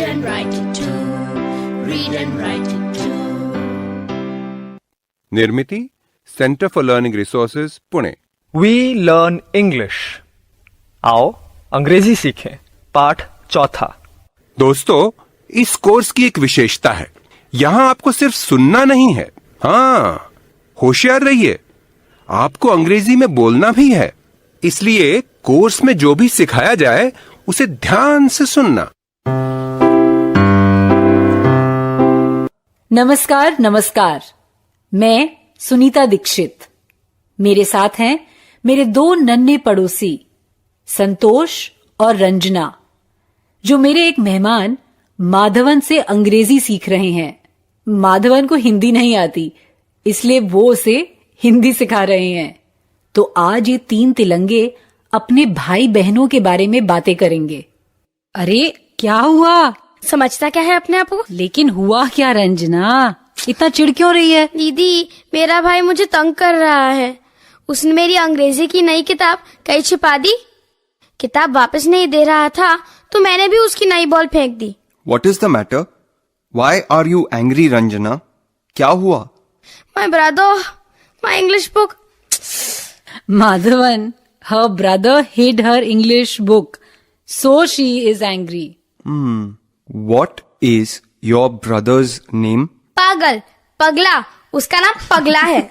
Read and write it too. Read and write it too. Nirmiti centre for learning resources Pune. We learn English. आओ अंग्रेजी सीखें। पाठ चौथा। दोस्तों, इस कोर्स की एक विशेषता है, यहाँ आपको सिर्फ सुनना नहीं है, हाँ, होशियार रहिए, आपको अंग्रेजी में बोलना भी है। इसलिए कोर्स में जो भी सिखाया जाए उसे ध्यान से सुनना। नमस्कार नमस्कार, मैं सुनीता दीक्षित। मेरे साथ हैं मेरे दो नन्हे पड़ोसी संतोष और रंजना, जो मेरे एक मेहमान माधवन से अंग्रेजी सीख रहे हैं। माधवन को हिंदी नहीं आती, इसलिए वो उसे हिंदी सिखा रहे हैं। तो आज ये तीन तिलंगे अपने भाई बहनों के बारे में बातें करेंगे। अरे क्या हुआ? समझता क्या है अपने आप को? लेकिन हुआ क्या रंजना? इतना चिढ़ क्यों रही है? दीदी, मेरा भाई मुझे तंग कर रहा है। उसने मेरी अंग्रेजी की नई किताब कहीं छिपा दी। किताब वापस नहीं दे रहा था तो मैंने भी उसकी नई बॉल फेंक दी। What is the matter? Why are you angry, Ranjana? क्या हुआ? My brother, my English book. Madhavan, her brother hid her English book, so she is angry. What is your brother's name? पागल, पगला, उसका नाम पगला है।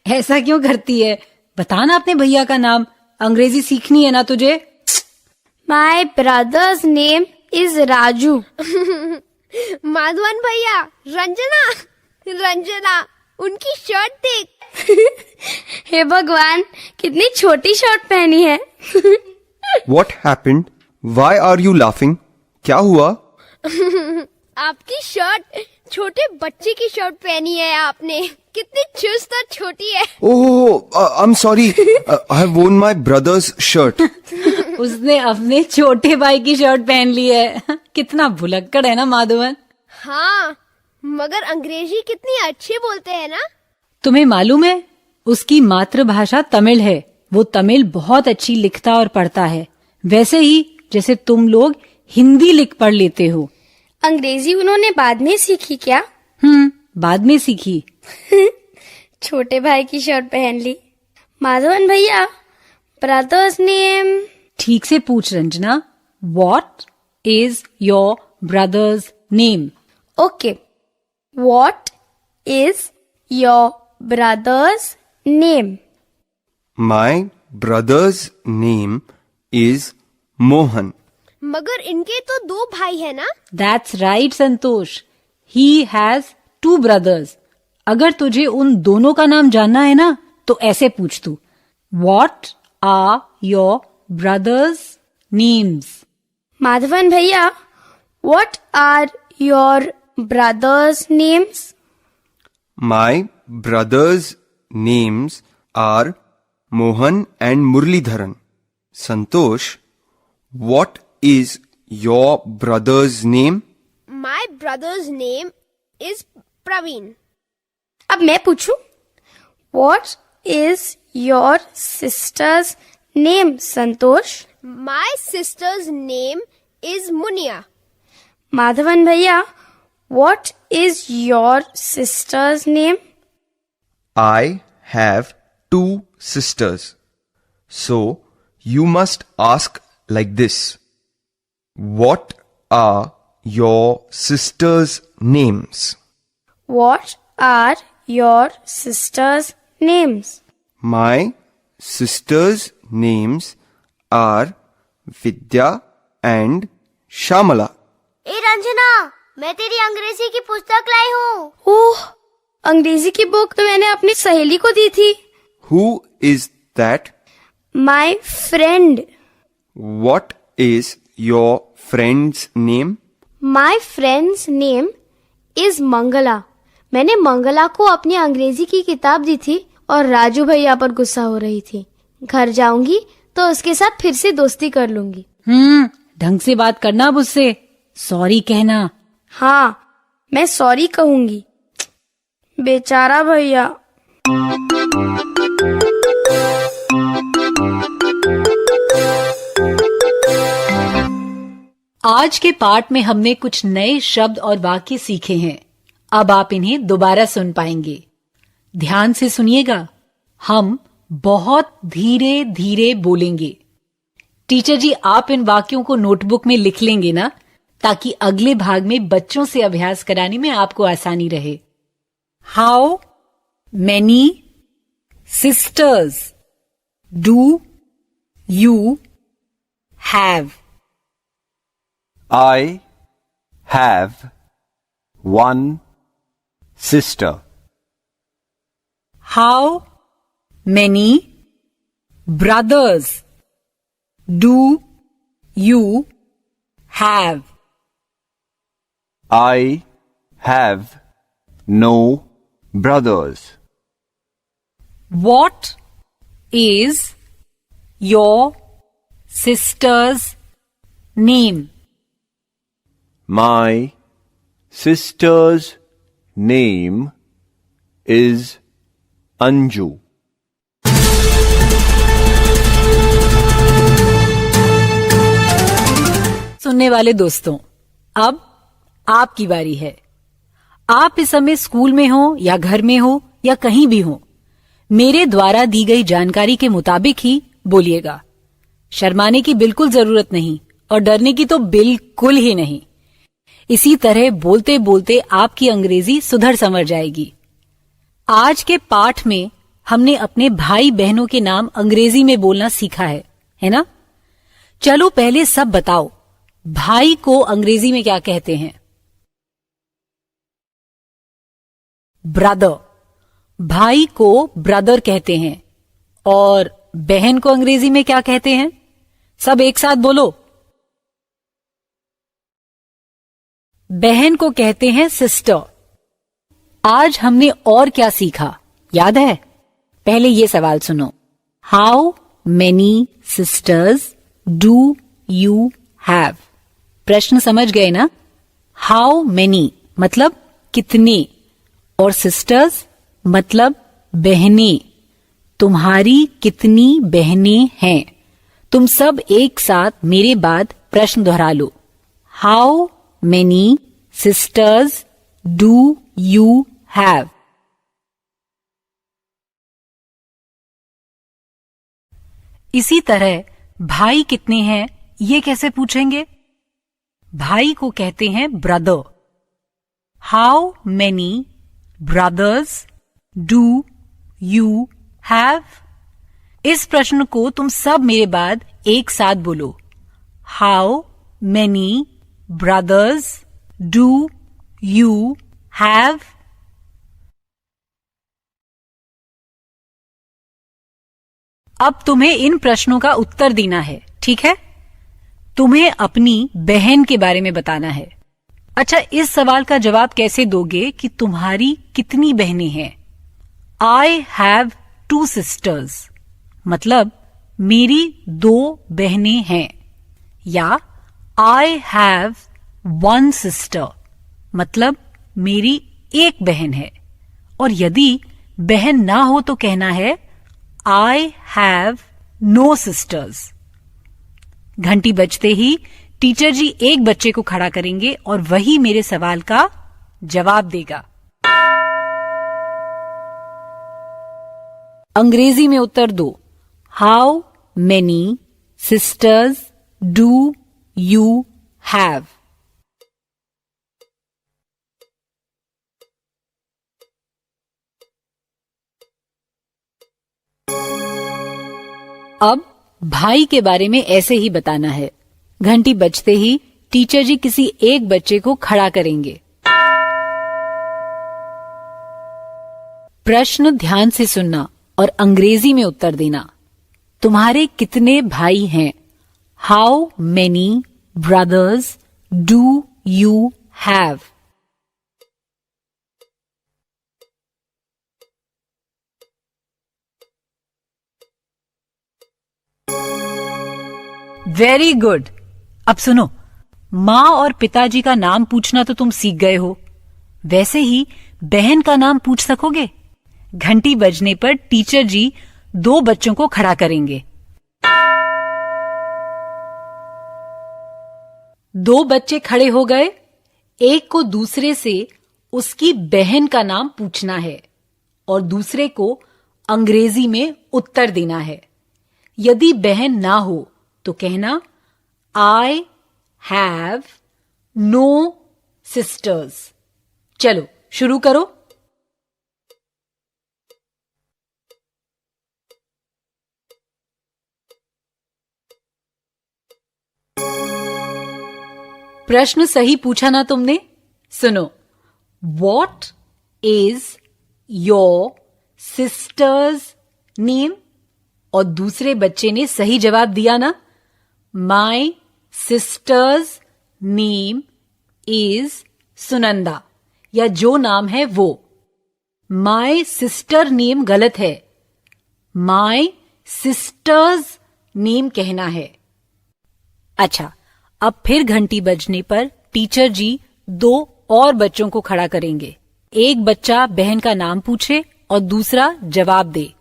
ऐसा क्यों करती है? बता ना अपने भैया का नाम, अंग्रेजी सीखनी है ना तुझे? My brother's name is Raju. Madhavan भैया, रंजना, रंजना, उनकी शर्ट देख। हे भगवान, कितनी छोटी शर्ट पहनी है। What happened? Why are you laughing? क्या हुआ? आपकी शर्ट छोटे बच्चे की शर्ट पहनी है आपने। कितनी चुस्त और छोटी है। Oh, I'm sorry. I have worn my brother's shirt. उसने अपने छोटे भाई की शर्ट पहन ली है। कितना भुलक्कड़ है ना माधवन। हाँ, मगर अंग्रेजी कितनी अच्छी बोलते हैं ना। तुम्हें मालूम है, उसकी मातृभाषा तमिल है। वो तमिल बहुत अच्छी लिखता और पढ़ता है, वैसे ही जैसे तुम लोग हिंदी लिख पढ़ लेते हो। अंग्रेजी उन्होंने बाद में सीखी क्या? बाद में सीखी। छोटे भाई की शर्ट पहन ली। माधवन भैया, ब्रदर्स नेम? ठीक से पूछ Ranjana. What is your brother's name? Okay. What is your brother's name? My brother's name is Mohan. मगर इनके तो दो भाई है ना। That's right Santosh. He has two brothers. अगर तुझे उन दोनों का नाम जानना है ना, तो ऐसे पूछ तू। What are your brothers' names? Madhavan भैया, what are your brothers' names? My brothers' names are Mohan and Murlidharan. Santosh, what is your brother's name? My brother's name is Praveen. अब मैं पूछूं, what is your sister's name, Santosh? My sister's name is Munia. Madhavan भैया, what is your sister's name? I have two sisters. So you must ask like this. What are your sisters' names? What are your sisters' names? My sisters' names are Vidya and Shamala. ए रंजना, मैं तेरी अंग्रेजी की पुस्तक लाई हूँ। ओह, अंग्रेजी की book तो मैंने अपनी सहेली को दी थी। Who is that? My friend. What is your friend's name? My friend's name is Mangla. मैंने मंगला को अपनी अंग्रेजी की किताब दी थी और राजू भैया पर गुस्सा हो रही थी। घर जाऊंगी तो उसके साथ फिर से दोस्ती कर लूंगी। ढंग से बात करना अब उससे, सॉरी कहना। हाँ, मैं सॉरी कहूंगी। बेचारा भैया। आज के पाठ में हमने कुछ नए शब्द और वाक्य सीखे हैं। अब आप इन्हें दोबारा सुन पाएंगे। ध्यान से सुनिएगा। हम बहुत धीरे धीरे बोलेंगे। टीचर जी, आप इन वाक्यों को नोटबुक में लिख लेंगे ना, ताकि अगले भाग में बच्चों से अभ्यास कराने में आपको आसानी रहे। How many sisters do you have? I have one sister. How many brothers do you have? I have no brothers. What is your sister's name? My sister's name is Anju. सुनने वाले दोस्तों, अब आपकी बारी है। आप इस समय स्कूल में हो या घर में हो या कहीं भी हो, मेरे द्वारा दी गई जानकारी के मुताबिक ही बोलिएगा। शर्माने की बिल्कुल जरूरत नहीं और डरने की तो बिल्कुल ही नहीं। इसी तरह बोलते बोलते आपकी अंग्रेजी सुधर संवर जाएगी। आज के पाठ में हमने अपने भाई बहनों के नाम अंग्रेजी में बोलना सीखा है ना? चलो पहले सब बताओ, भाई को अंग्रेजी में क्या कहते हैं? ब्रदर। भाई को ब्रदर कहते हैं। और बहन को अंग्रेजी में क्या कहते हैं? सब एक साथ बोलो। बहन को कहते हैं सिस्टर। आज हमने और क्या सीखा, याद है? पहले ये सवाल सुनो। How many sisters do you have? प्रश्न समझ गए ना? हाउ मेनी मतलब कितने और सिस्टर्स मतलब बहनें। तुम्हारी कितनी बहनें हैं? तुम सब एक साथ मेरे बाद प्रश्न दोहरा लो। How many sisters do you have? इसी तरह भाई कितने हैं ये कैसे पूछेंगे? भाई को कहते हैं brother. How many brothers do you have? इस प्रश्न को तुम सब मेरे बाद एक साथ बोलो। How many brothers do you have? अब तुम्हें इन प्रश्नों का उत्तर देना है, ठीक है? तुम्हें अपनी बहन के बारे में बताना है। अच्छा, इस सवाल का जवाब कैसे दोगे कि तुम्हारी कितनी बहनें हैं? आई हैव 2 sisters मतलब मेरी 2 बहनें हैं। या आई हैव 1 sister मतलब मेरी एक बहन है। और यदि बहन ना हो तो कहना है आई हैव नो सिस्टर्स। घंटी बजते ही टीचर जी एक बच्चे को खड़ा करेंगे और वही मेरे सवाल का जवाब देगा। अंग्रेजी में उत्तर दो। How many sisters do you have? अब भाई के बारे में ऐसे ही बताना है। घंटी बजते ही टीचर जी किसी एक बच्चे को खड़ा करेंगे। प्रश्न ध्यान से सुनना और अंग्रेजी में उत्तर देना। तुम्हारे कितने भाई हैं? How many brothers do you have? Very good. अब सुनो, माँ और पिताजी का नाम पूछना तो तुम सीख गए हो, वैसे ही बहन का नाम पूछ सकोगे? घंटी बजने पर टीचर जी 2 बच्चों को खड़ा करेंगे। दो बच्चे खड़े हो गए। एक को दूसरे से उसकी बहन का नाम पूछना है और दूसरे को अंग्रेजी में उत्तर देना है। यदि बहन ना हो तो कहना आई हैव नो सिस्टर्स। चलो शुरू करो। प्रश्न सही पूछा ना तुमने? सुनो, what is your sisters name? और दूसरे बच्चे ने सही जवाब दिया ना, माई सिस्टर्स नेम इज सुनंदा, या जो नाम है वो। माई सिस्टर नेम गलत है, माई सिस्टर्स नेम कहना है। अच्छा, अब फिर घंटी बजने पर टीचर जी दो और बच्चों को खड़ा करेंगे। एक बच्चा बहन का नाम पूछे और दूसरा जवाब दे।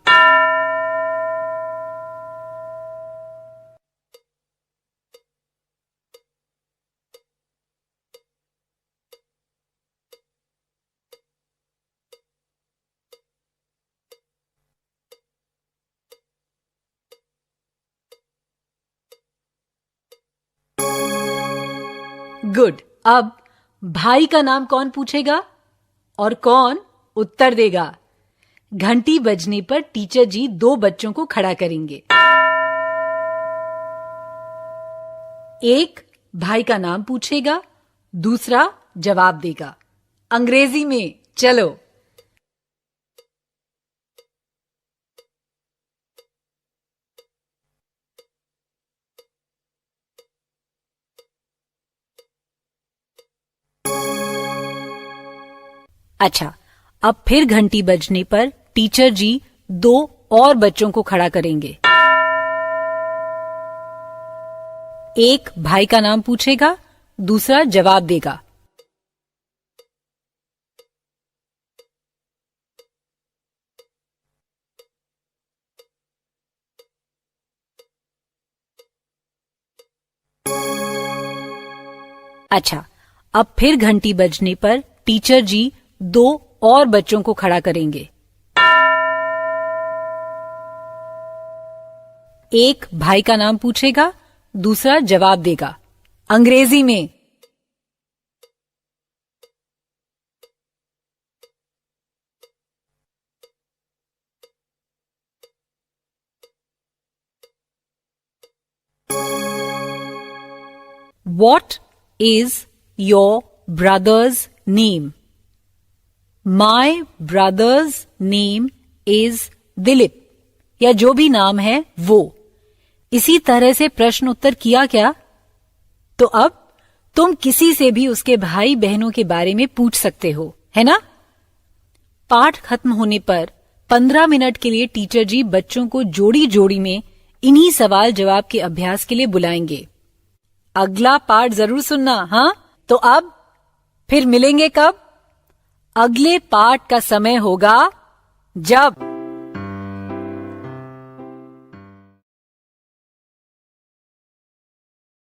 गुड। अब भाई का नाम कौन पूछेगा और कौन उत्तर देगा? घंटी बजने पर टीचर जी दो बच्चों को खड़ा करेंगे। एक भाई का नाम पूछेगा, दूसरा जवाब देगा अंग्रेजी में। चलो। अच्छा, अब फिर घंटी बजने पर टीचर जी दो और बच्चों को खड़ा करेंगे। एक भाई का नाम पूछेगा, दूसरा जवाब देगा। अच्छा, अब फिर घंटी बजने पर टीचर जी दो और बच्चों को खड़ा करेंगे। एक भाई का नाम पूछेगा, दूसरा जवाब देगा अंग्रेजी में। What is your brother's name? My brother's name is Dilip, या जो भी नाम है वो। इसी तरह से प्रश्न उत्तर किया क्या? तो अब तुम किसी से भी उसके भाई बहनों के बारे में पूछ सकते हो, है ना? पाठ खत्म होने पर 15 मिनट के लिए टीचर जी बच्चों को जोड़ी जोड़ी में इन्हीं सवाल जवाब के अभ्यास के लिए बुलाएंगे। अगला पाठ जरूर सुनना, हाँ? तो अब फिर मिलेंगे कब? अगले पाठ का समय होगा जब